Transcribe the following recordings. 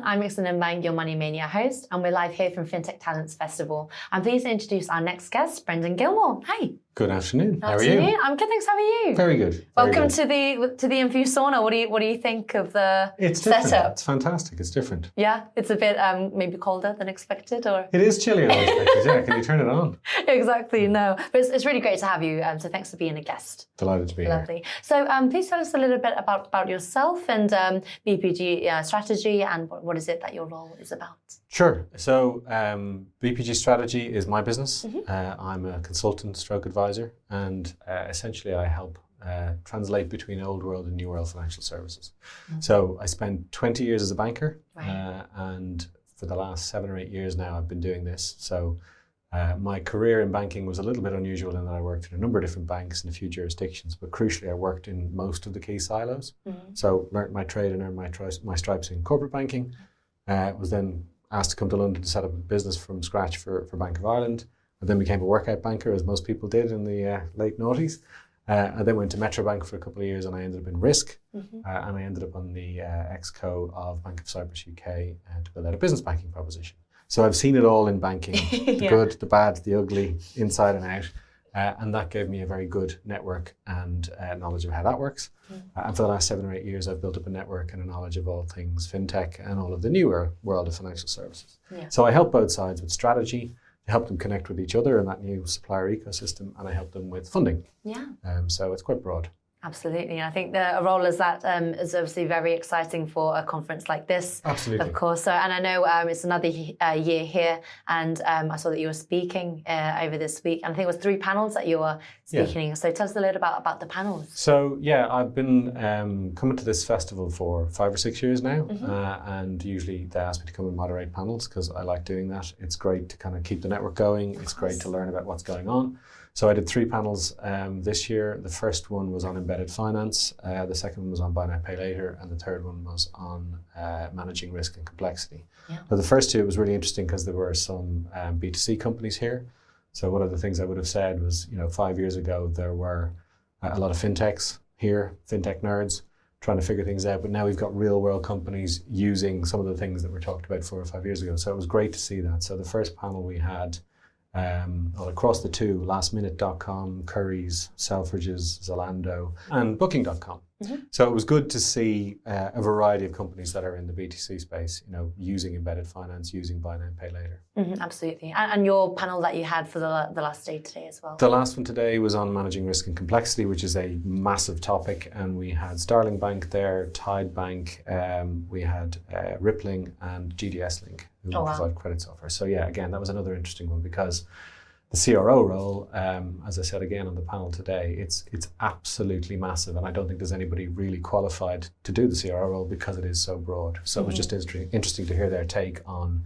I'm Ixa Nembang, your Money Mania host, and we're live here from FinTech Talents Festival. I'm pleased to introduce our next guest, Brendan Gilmore. Hi. Good afternoon. How are you? you? I'm good, thanks. How are you? Very good. Welcome to the Enfuce sauna. What do you think of the setup? It's fantastic. It's different. Yeah, it's a bit maybe colder than expected, or it is chillier than expected. Yeah, can you turn it on? Exactly. No, but it's really great to have you. So thanks for being a guest. Delighted to be Lovely. here. So please tell us a little bit about yourself and BPG Strategy and what is it that your role is about. Sure. So BPG Strategy is my business. I'm a consultant stroke advisor, and essentially I help translate between old world and new world financial services. So I spent 20 years as a banker, and for the last 7 or 8 years now I've been doing this. So my career in banking was a little bit unusual in that I worked in a number of different banks in a few jurisdictions, but crucially I worked in most of the key silos. So learnt my trade and earned my stripes in corporate banking. Was then asked to come to London to set up a business from scratch for Bank of Ireland. I then became a workout banker, as most people did in the late noughties. I then went to Metro Bank for a couple of years, and I ended up in risk. And I ended up on the exco of Bank of Cyprus UK to build out a business banking proposition. So I've seen it all in banking, the good, the bad, the ugly, inside and out. And that gave me a very good network and knowledge of how that works. And for the last 7 or 8 years, I've built up a network and a knowledge of all things fintech and all of the newer world of financial services. So I help both sides with strategy, I help them connect with each other in that new supplier ecosystem, and I help them with funding. So it's quite broad. Absolutely. I think a role as that is obviously very exciting for a conference like this. Absolutely. Of course. So, and I know it's another year here, and I saw that you were speaking over this week, and I think it was 3 panels that you were speaking. So tell us a little about the panels. So yeah, I've been coming to this festival for 5 or 6 years now, and usually they ask me to come and moderate panels because I like doing that. It's great to kind of keep the network going. It's great to learn about what's going on. So I did 3 panels this year. The first one was on embedded finance, the second one was on buy now, pay later, and the third one was on managing risk and complexity. But the first 2, it was really interesting because there were some B2C companies here. So one of the things I would have said was, 5 years ago, there were a lot of fintechs here, fintech nerds, trying to figure things out. But now we've got real world companies using some of the things that were talked about 4 or 5 years ago. So it was great to see that. So the first panel we had, across the 2, lastminute.com, Currys, Selfridges, Zalando, and booking.com. So it was good to see a variety of companies that are in the B2C space, using embedded finance, using buy now and pay later. Absolutely. And your panel that you had for the last day today as well? The last one today was on managing risk and complexity, which is a massive topic. And we had Starling Bank there, Tide Bank, we had Rippling and GDS Link, who provide credit software. So yeah, again, that was another interesting one because the CRO role, as I said again on the panel today, it's absolutely massive, and I don't think there's anybody really qualified to do the CRO role because it is so broad. So it was just interesting to hear their take on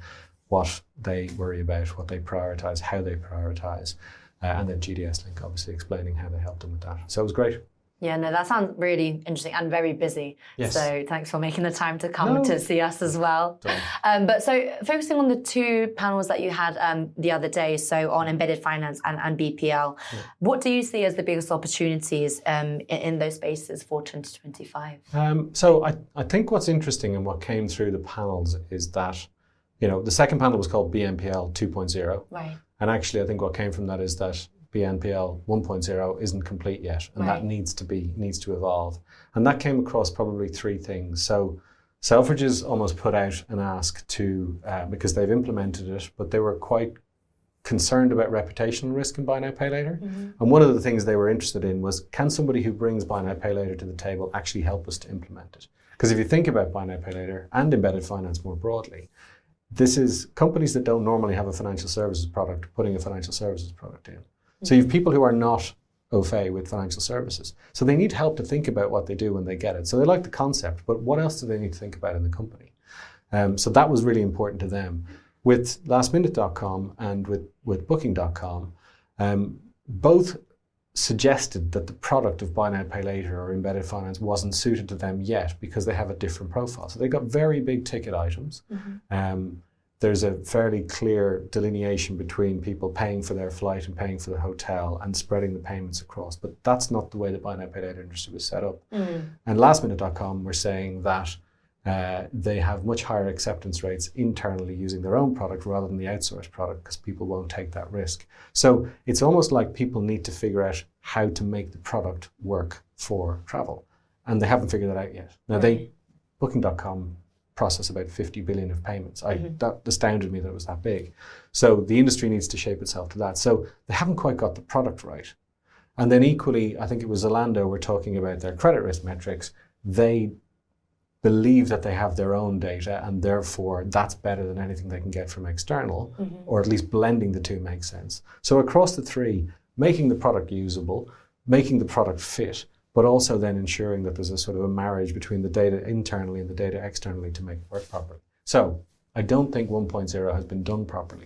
what they worry about, what they prioritise, how they prioritise, and then GDS Link obviously explaining how they helped them with that. So it was great. Yeah, no, that sounds really interesting and very busy. Yes. So thanks for making the time to come to see us as well. But so focusing on the 2 panels that you had the other day, so on embedded finance and BPL, what do you see as the biggest opportunities in those spaces for 2025? So I think what's interesting and what came through the panels is that, the second panel was called BNPL 2.0. Right. And actually I think what came from that is that BNPL 1.0 isn't complete yet, and that needs to evolve. And that came across probably 3 things. So Selfridges almost put out an ask to, because they've implemented it, but they were quite concerned about reputational risk in buy now, pay later. And one of the things they were interested in was, can somebody who brings buy now, pay later to the table actually help us to implement it? Because if you think about buy now, pay later and embedded finance more broadly, this is companies that don't normally have a financial services product putting a financial services product in. So you have people who are not au fait with financial services. So they need help to think about what they do when they get it. So they like the concept, but what else do they need to think about in the company? So that was really important to them. With lastminute.com and with booking.com, both suggested that the product of buy now, pay later or embedded finance wasn't suited to them yet because they have a different profile. So they got very big ticket items. there's a fairly clear delineation between people paying for their flight and paying for the hotel and spreading the payments across. But that's not the way the buy now, pay later industry was set up. And lastminute.com were saying that they have much higher acceptance rates internally using their own product rather than the outsourced product because people won't take that risk. So it's almost like people need to figure out how to make the product work for travel. And they haven't figured that out yet. Now, Booking.com process about 50 billion of payments. That astounded me that it was that big. So the industry needs to shape itself to that. So they haven't quite got the product right. And then equally, I think it was Zalando were talking about their credit risk metrics. They believe that they have their own data and therefore that's better than anything they can get from external, or at least blending the two makes sense. So across the three, making the product usable, making the product fit, but also then ensuring that there's a sort of a marriage between the data internally and the data externally to make it work properly. So I don't think 1.0 has been done properly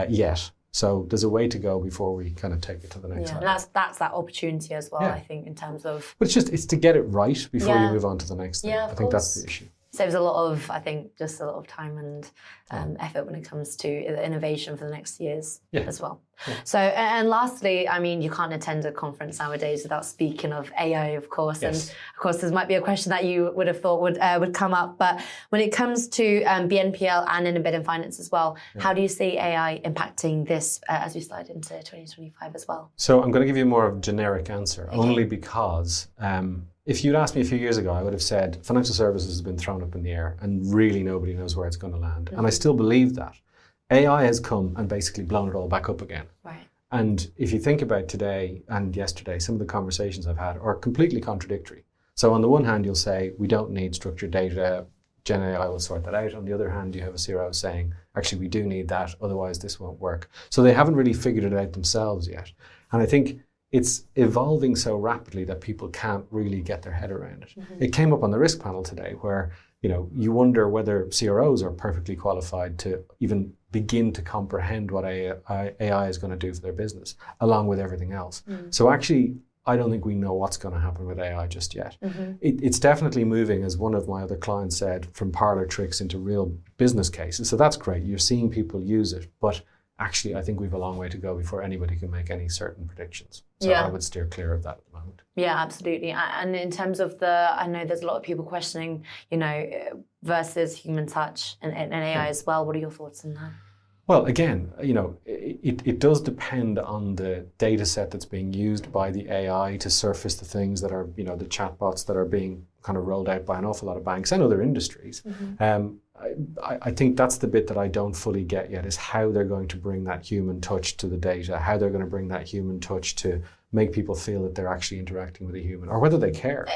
yet. So there's a way to go before we kind of take it to the next level. And that's that opportunity as well, I think, in terms of... But it's to get it right before you move on to the next thing. I think that's the issue. Saves a lot of, I think, just a lot of time and effort when it comes to innovation for the next years as well. So, and lastly, I mean, you can't attend a conference nowadays without speaking of AI, of course. And of course, this might be a question that you would have thought would come up. But when it comes to BNPL and in embedded finance as well, how do you see AI impacting this as we slide into 2025 as well? So I'm going to give you more of a generic answer, only because if you'd asked me a few years ago, I would have said financial services has been thrown up in the air and really nobody knows where it's going to land. And I still believe that. AI has come and basically blown it all back up again. Right. And if you think about today and yesterday, some of the conversations I've had are completely contradictory. So on the one hand, you'll say, we don't need structured data, Gen AI will sort that out. On the other hand, you have a CRO saying, actually, we do need that, otherwise this won't work. So they haven't really figured it out themselves yet. And I think it's evolving so rapidly that people can't really get their head around it. It came up on the risk panel today where, you wonder whether CROs are perfectly qualified to even begin to comprehend what AI is going to do for their business, along with everything else. So actually, I don't think we know what's going to happen with AI just yet. It's definitely moving, as one of my other clients said, from parlor tricks into real business cases. So that's great. You're seeing people use it, but actually, I think we've a long way to go before anybody can make any certain predictions. So I would steer clear of that at the moment. Yeah, absolutely. And in terms of I know there's a lot of people questioning, versus human touch and AI as well. What are your thoughts on that? Well, again, it does depend on the data set that's being used by the AI to surface the things that are, the chatbots that are being kind of rolled out by an awful lot of banks and other industries. I think that's the bit that I don't fully get yet, is how they're going to bring that human touch to the data, how they're going to bring that human touch to make people feel that they're actually interacting with a human, or whether they care.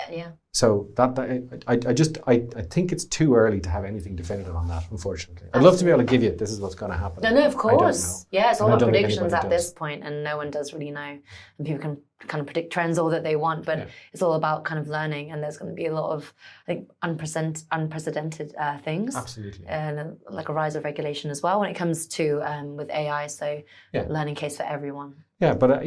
So I think it's too early to have anything definitive on that, unfortunately. I'd love to be able to give you this is what's going to happen. No, of course. Yeah, it's all about predictions at this point, and no one does really know. And people can kind of predict trends all that they want, but it's all about kind of learning, and there's going to be a lot of, I think, unprecedented things. Absolutely. And like a rise of regulation as well when it comes to with AI. So learning case for everyone. Yeah, but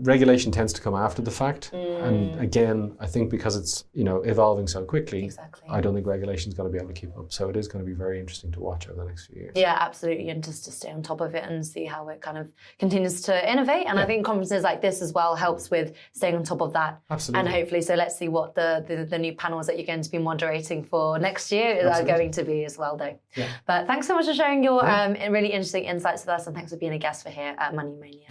regulation tends to come after the fact, and again, I think because it's evolving so quickly, I don't think regulation is going to be able to keep up. So it is going to be very interesting to watch over the next few years. Yeah, absolutely, and just to stay on top of it and see how it kind of continues to innovate. And I think conferences like this as well helps with staying on top of that. Absolutely. And hopefully, so let's see what the new panels that you're going to be moderating for next year are going to be as well, though. Yeah. But thanks so much for sharing your really interesting insights with us, and thanks for being a guest for here at Money Mania.